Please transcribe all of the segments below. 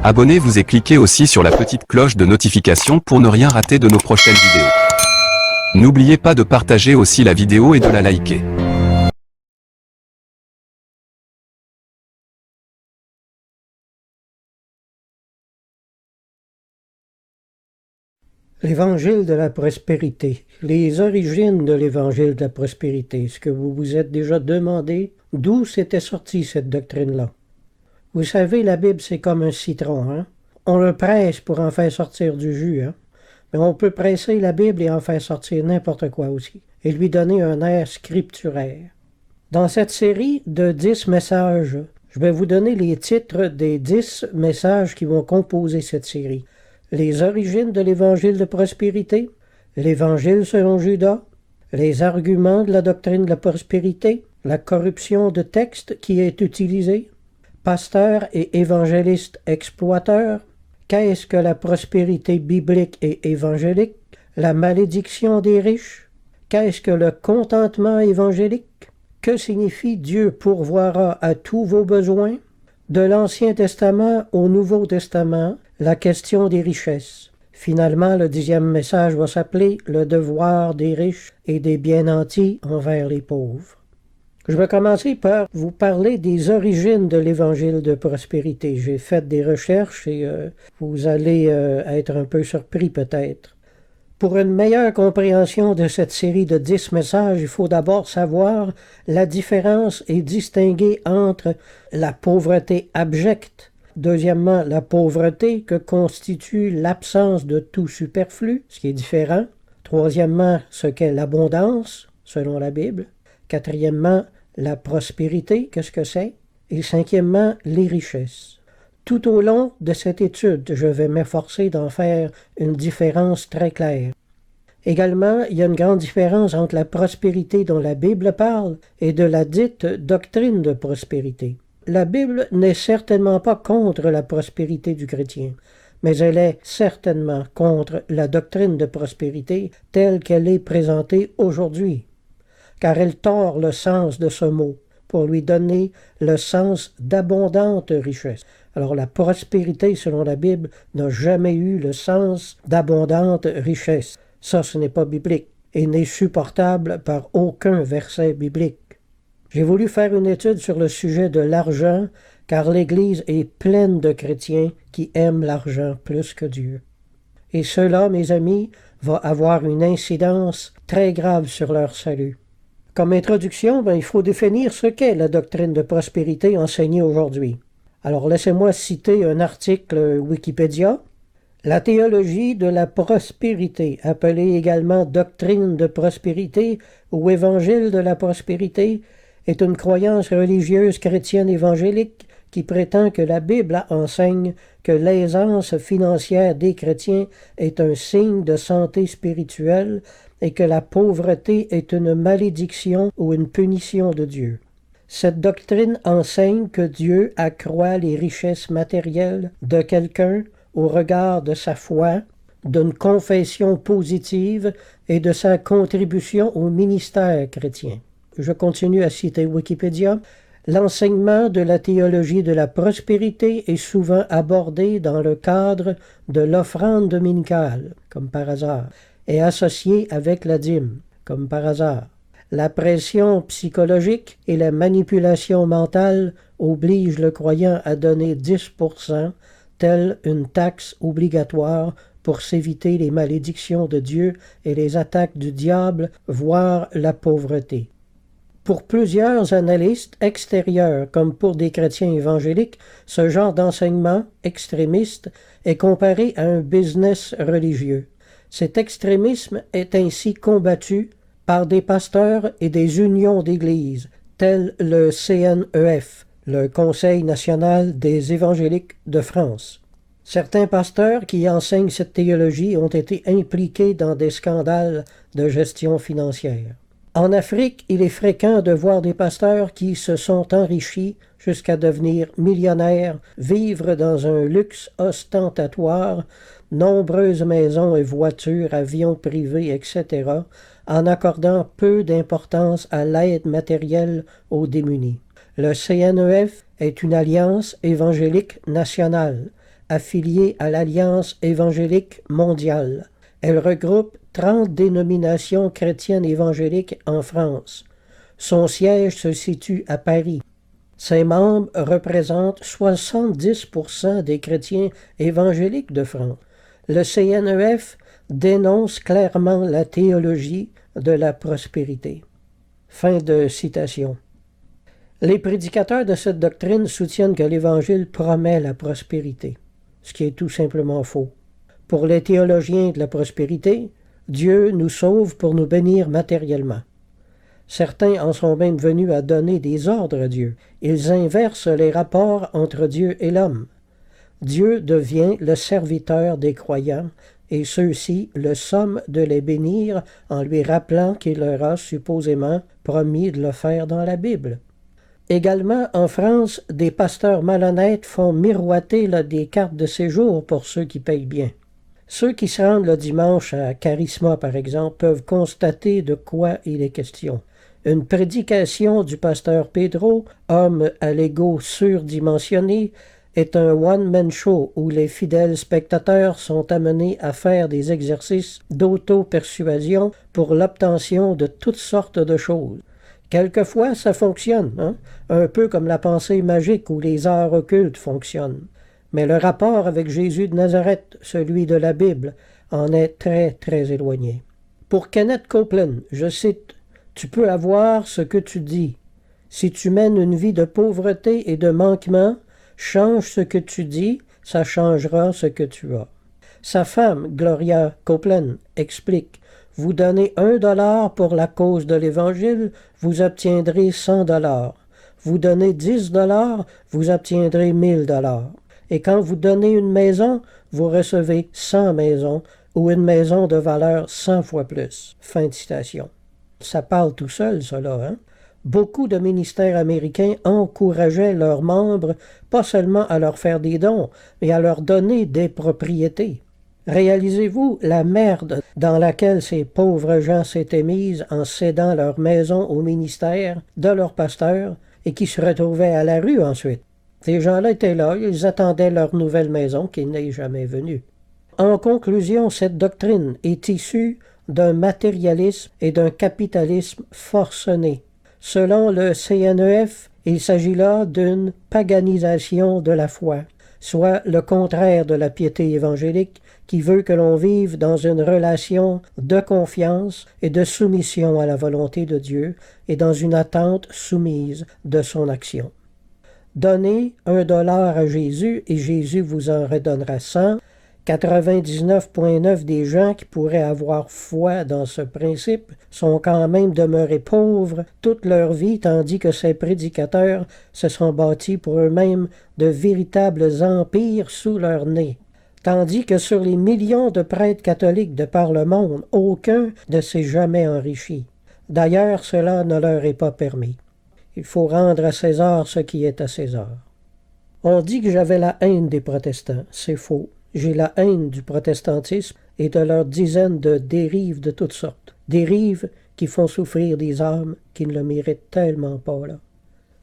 Abonnez-vous et cliquez aussi sur la petite cloche de notification pour ne rien rater de nos prochaines vidéos. N'oubliez pas de partager aussi la vidéo et de la liker. L'Évangile de la prospérité. Les origines de l'Évangile de la prospérité. Est-ce que vous vous êtes déjà demandé d'où s'était sortie cette doctrine-là? Vous savez, la Bible, c'est comme un citron, hein? On le presse pour en faire sortir du jus, hein? Mais on peut presser la Bible et en faire sortir n'importe quoi aussi, et lui donner un air scripturaire. Dans cette série de 10 messages, je vais vous donner les titres des 10 messages qui vont composer cette série. Les origines de l'Évangile de prospérité, l'Évangile selon Judas, les arguments de la doctrine de la prospérité, la corruption de texte qui est utilisée, pasteur et évangéliste exploiteur, qu'est-ce que la prospérité biblique et évangélique, la malédiction des riches, qu'est-ce que le contentement évangélique, que signifie Dieu pourvoira à tous vos besoins, de l'Ancien Testament au Nouveau Testament, la question des richesses. Finalement, le 10e message va s'appeler « Le devoir des riches et des bien nantis envers les pauvres ». Je vais commencer par vous parler des origines de l'Évangile de prospérité. J'ai fait des recherches et vous allez être un peu surpris peut-être. Pour une meilleure compréhension de cette série de 10 messages, il faut d'abord savoir la différence et distinguer entre la pauvreté abjecte, deuxièmement la pauvreté que constitue l'absence de tout superflu, ce qui est différent, troisièmement ce qu'est l'abondance, selon la Bible, quatrièmement la prospérité, qu'est-ce que c'est, et cinquièmement les richesses. Tout au long de cette étude, je vais m'efforcer d'en faire une différence très claire. Également, il y a une grande différence entre la prospérité dont la Bible parle et de la dite doctrine de prospérité. La Bible n'est certainement pas contre la prospérité du chrétien, mais elle est certainement contre la doctrine de prospérité telle qu'elle est présentée aujourd'hui, car elle tord le sens de ce mot pour lui donner le sens d'abondante richesse. Alors la prospérité, selon la Bible, n'a jamais eu le sens d'abondante richesse. Ça, ce n'est pas biblique et n'est supportable par aucun verset biblique. J'ai voulu faire une étude sur le sujet de l'argent, car l'Église est pleine de chrétiens qui aiment l'argent plus que Dieu. Et cela, mes amis, va avoir une incidence très grave sur leur salut. Comme introduction, il faut définir ce qu'est la doctrine de prospérité enseignée aujourd'hui. Alors laissez-moi citer un article Wikipédia. La théologie de la prospérité, appelée également doctrine de prospérité ou évangile de la prospérité, est une croyance religieuse chrétienne évangélique qui prétend que la Bible enseigne que l'aisance financière des chrétiens est un signe de santé spirituelle et que la pauvreté est une malédiction ou une punition de Dieu. Cette doctrine enseigne que Dieu accroît les richesses matérielles de quelqu'un au regard de sa foi, d'une confession positive et de sa contribution au ministère chrétien. Je continue à citer Wikipédia. L'enseignement de la théologie de la prospérité est souvent abordé dans le cadre de l'offrande dominicale, comme par hasard, et associé avec la dîme, comme par hasard. La pression psychologique et la manipulation mentale obligent le croyant à donner 10%, telle une taxe obligatoire pour s'éviter les malédictions de Dieu et les attaques du diable, voire la pauvreté. Pour plusieurs analystes extérieurs, comme pour des chrétiens évangéliques, ce genre d'enseignement extrémiste est comparé à un business religieux. Cet extrémisme est ainsi combattu par des pasteurs et des unions d'églises, tels le CNEF, le Conseil national des évangéliques de France. Certains pasteurs qui enseignent cette théologie ont été impliqués dans des scandales de gestion financière. En Afrique, il est fréquent de voir des pasteurs qui se sont enrichis jusqu'à devenir millionnaires, vivre dans un luxe ostentatoire, nombreuses maisons et voitures, avions privés, etc., en accordant peu d'importance à l'aide matérielle aux démunis. Le CNEF est une alliance évangélique nationale, affiliée à l'Alliance évangélique mondiale. Elle regroupe 30 dénominations chrétiennes évangéliques en France. Son siège se situe à Paris. Ses membres représentent 70% des chrétiens évangéliques de France. Le CNEF dénonce clairement la théologie de la prospérité. Fin de citation. Les prédicateurs de cette doctrine soutiennent que l'Évangile promet la prospérité, ce qui est tout simplement faux. Pour les théologiens de la prospérité, Dieu nous sauve pour nous bénir matériellement. Certains en sont même venus à donner des ordres à Dieu. Ils inversent les rapports entre Dieu et l'homme. Dieu devient le serviteur des croyants et ceux-ci le somment de les bénir en lui rappelant qu'il leur a supposément promis de le faire dans la Bible. Également, en France, des pasteurs malhonnêtes font miroiter des cartes de séjour pour ceux qui payent bien. Ceux qui se rendent le dimanche à Charisma, par exemple, peuvent constater de quoi il est question. Une prédication du pasteur Pedro, homme à l'ego surdimensionné, est un one-man show où les fidèles spectateurs sont amenés à faire des exercices d'auto-persuasion pour l'obtention de toutes sortes de choses. Quelquefois, ça fonctionne, un peu comme la pensée magique ou les arts occultes fonctionnent. Mais le rapport avec Jésus de Nazareth, celui de la Bible, en est très, très éloigné. Pour Kenneth Copeland, je cite, « Tu peux avoir ce que tu dis. Si tu mènes une vie de pauvreté et de manquement, change ce que tu dis, ça changera ce que tu as. » Sa femme, Gloria Copeland, explique, « Vous donnez $1 pour la cause de l'Évangile, vous obtiendrez $100. Vous donnez $10, vous obtiendrez $1000. Et quand vous donnez une maison, vous recevez 100 maisons ou une maison de valeur 100 fois plus. » Fin de citation. Ça parle tout seul, cela, Beaucoup de ministères américains encourageaient leurs membres pas seulement à leur faire des dons, mais à leur donner des propriétés. Réalisez-vous la merde dans laquelle ces pauvres gens s'étaient mis en cédant leur maison au ministère de leur pasteur et qui se retrouvaient à la rue ensuite. Ces gens-là étaient là, ils attendaient leur nouvelle maison qui n'est jamais venue. En conclusion, cette doctrine est issue d'un matérialisme et d'un capitalisme forcené. Selon le CNEF, il s'agit là d'une paganisation de la foi, soit le contraire de la piété évangélique qui veut que l'on vive dans une relation de confiance et de soumission à la volonté de Dieu et dans une attente soumise de son action. Donnez $1 à Jésus et Jésus vous en redonnera 100. 99,9 des gens qui pourraient avoir foi dans ce principe sont quand même demeurés pauvres toute leur vie, tandis que ces prédicateurs se sont bâtis pour eux-mêmes de véritables empires sous leur nez. Tandis que sur les millions de prêtres catholiques de par le monde, aucun ne s'est jamais enrichi. D'ailleurs, cela ne leur est pas permis. Il faut rendre à César ce qui est à César. On dit que j'avais la haine des protestants. C'est faux. J'ai la haine du protestantisme et de leurs dizaines de dérives de toutes sortes. Dérives qui font souffrir des âmes qui ne le méritent tellement pas, là.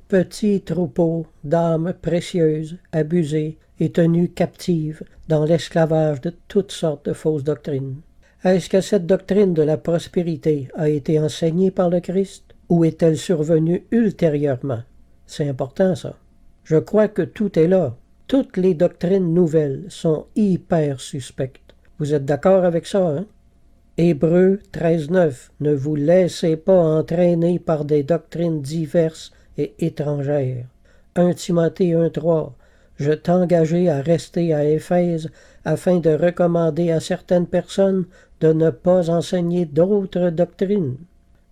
Petit troupeau d'âmes précieuses, abusées et tenues captives dans l'esclavage de toutes sortes de fausses doctrines. Est-ce que cette doctrine de la prospérité a été enseignée par le Christ ou est-elle survenue ultérieurement? C'est important, ça. Je crois que tout est là. Toutes les doctrines nouvelles sont hyper suspectes. Vous êtes d'accord avec ça, Hébreux 13.9. Ne vous laissez pas entraîner par des doctrines diverses et étrangères. 1 Timothée 1.3. Je t'engageai à rester à Éphèse afin de recommander à certaines personnes de ne pas enseigner d'autres doctrines.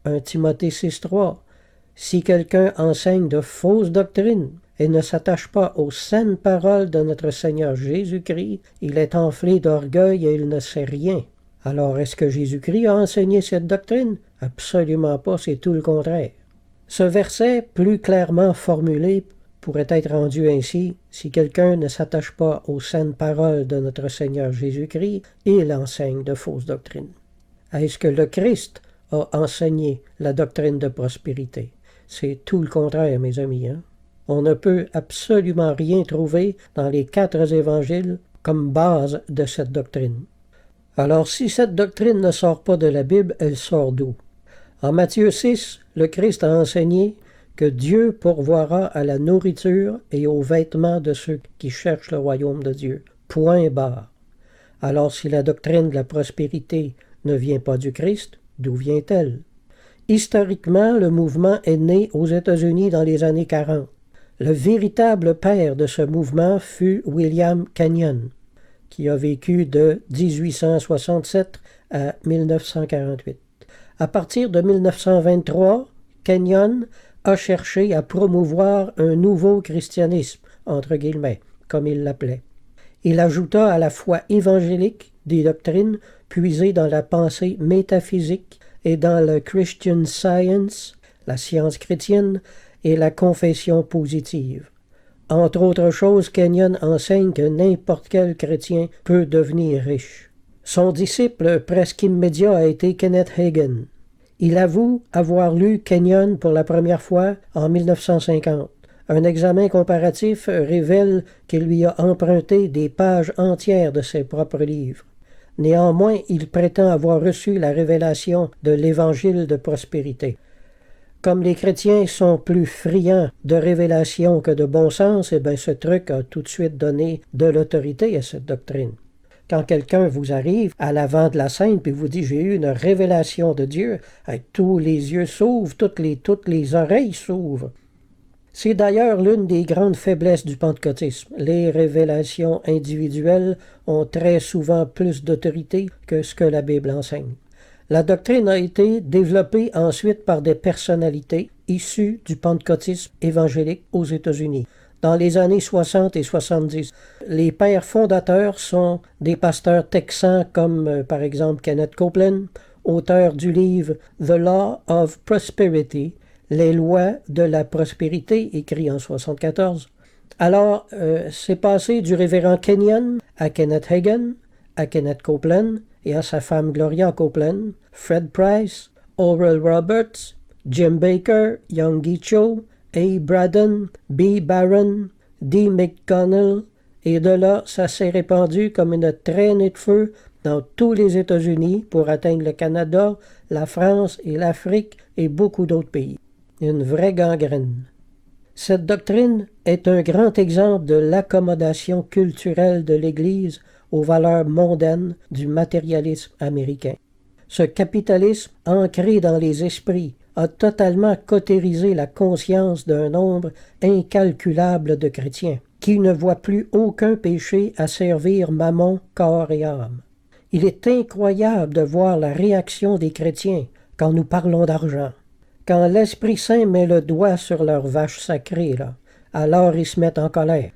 1 Timothée 6.3. Si quelqu'un enseigne de fausses doctrines et ne s'attache pas aux saines paroles de notre Seigneur Jésus-Christ, il est enflé d'orgueil et il ne sait rien. Alors, est-ce que Jésus-Christ a enseigné cette doctrine? Absolument pas, c'est tout le contraire. Ce verset, plus clairement formulé, pourrait être rendu ainsi: si quelqu'un ne s'attache pas aux saines paroles de notre Seigneur Jésus-Christ, il enseigne de fausses doctrines. Est-ce que le Christ a enseigné la doctrine de prospérité? C'est tout le contraire, mes amis, On ne peut absolument rien trouver dans les 4 évangiles comme base de cette doctrine. Alors si cette doctrine ne sort pas de la Bible, elle sort d'où? En Matthieu 6, le Christ a enseigné que Dieu pourvoira à la nourriture et aux vêtements de ceux qui cherchent le royaume de Dieu. Point barre. Alors si la doctrine de la prospérité ne vient pas du Christ, d'où vient-elle? Historiquement, le mouvement est né aux États-Unis dans les années 40. Le véritable père de ce mouvement fut William Kenyon, qui a vécu de 1867 à 1948. À partir de 1923, Kenyon a cherché à promouvoir un nouveau christianisme, entre guillemets, comme il l'appelait. Il ajouta à la foi évangélique des doctrines puisées dans la pensée métaphysique et dans le Christian Science, la science chrétienne, et la confession positive. Entre autres choses, Kenyon enseigne que n'importe quel chrétien peut devenir riche. Son disciple presque immédiat a été Kenneth Hagin. Il avoue avoir lu Kenyon pour la première fois en 1950. Un examen comparatif révèle qu'il lui a emprunté des pages entières de ses propres livres. Néanmoins, il prétend avoir reçu la révélation de l'Évangile de prospérité. Comme les chrétiens sont plus friands de révélation que de bon sens, ce truc a tout de suite donné de l'autorité à cette doctrine. Quand quelqu'un vous arrive à l'avant de la scène et vous dit « j'ai eu une révélation de Dieu », tous les yeux s'ouvrent, toutes les oreilles s'ouvrent. C'est d'ailleurs l'une des grandes faiblesses du pentecôtisme. Les révélations individuelles ont très souvent plus d'autorité que ce que la Bible enseigne. La doctrine a été développée ensuite par des personnalités issues du pentecôtisme évangélique aux États-Unis. Dans les années 60 et 70, les pères fondateurs sont des pasteurs texans comme par exemple Kenneth Copeland, auteur du livre The Law of Prosperity, les lois de la prospérité, écrit en 1974. Alors, c'est passé du révérend Kenyon à Kenneth Hagin, à Kenneth Copeland et à sa femme Gloria Copeland, Fred Price, Oral Roberts, Jim Baker, Yonggi Cho, A. Braden, B. Barron, D. McConnell, et de là, ça s'est répandu comme une traînée de feu dans tous les États-Unis pour atteindre le Canada, la France et l'Afrique et beaucoup d'autres pays. Une vraie gangrène. Cette doctrine est un grand exemple de l'accommodation culturelle de l'Église aux valeurs mondaines du matérialisme américain. Ce capitalisme, ancré dans les esprits, a totalement cautérisé la conscience d'un nombre incalculable de chrétiens, qui ne voient plus aucun péché à servir Mammon, corps et âme. Il est incroyable de voir la réaction des chrétiens quand nous parlons d'argent. Quand l'Esprit Saint met le doigt sur leur vache sacrée, alors ils se mettent en colère.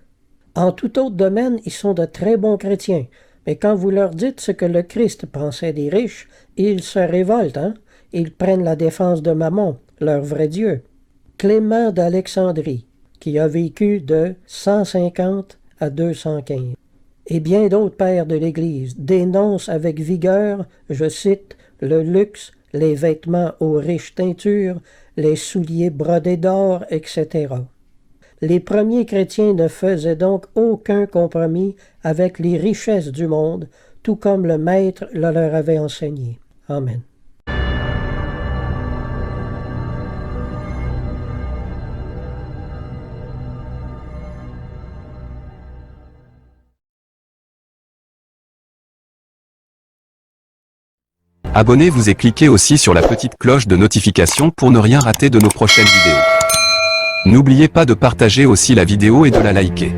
En tout autre domaine, ils sont de très bons chrétiens, mais quand vous leur dites ce que le Christ pensait des riches, ils se révoltent, Ils prennent la défense de Mammon, leur vrai Dieu. Clément d'Alexandrie, qui a vécu de 150 à 215, et bien d'autres pères de l'Église dénoncent avec vigueur, je cite, le luxe, les vêtements aux riches teintures, les souliers brodés d'or, etc. Les premiers chrétiens ne faisaient donc aucun compromis avec les richesses du monde, tout comme le Maître le leur avait enseigné. Amen. Abonnez-vous et cliquez aussi sur la petite cloche de notification pour ne rien rater de nos prochaines vidéos. N'oubliez pas de partager aussi la vidéo et de la liker.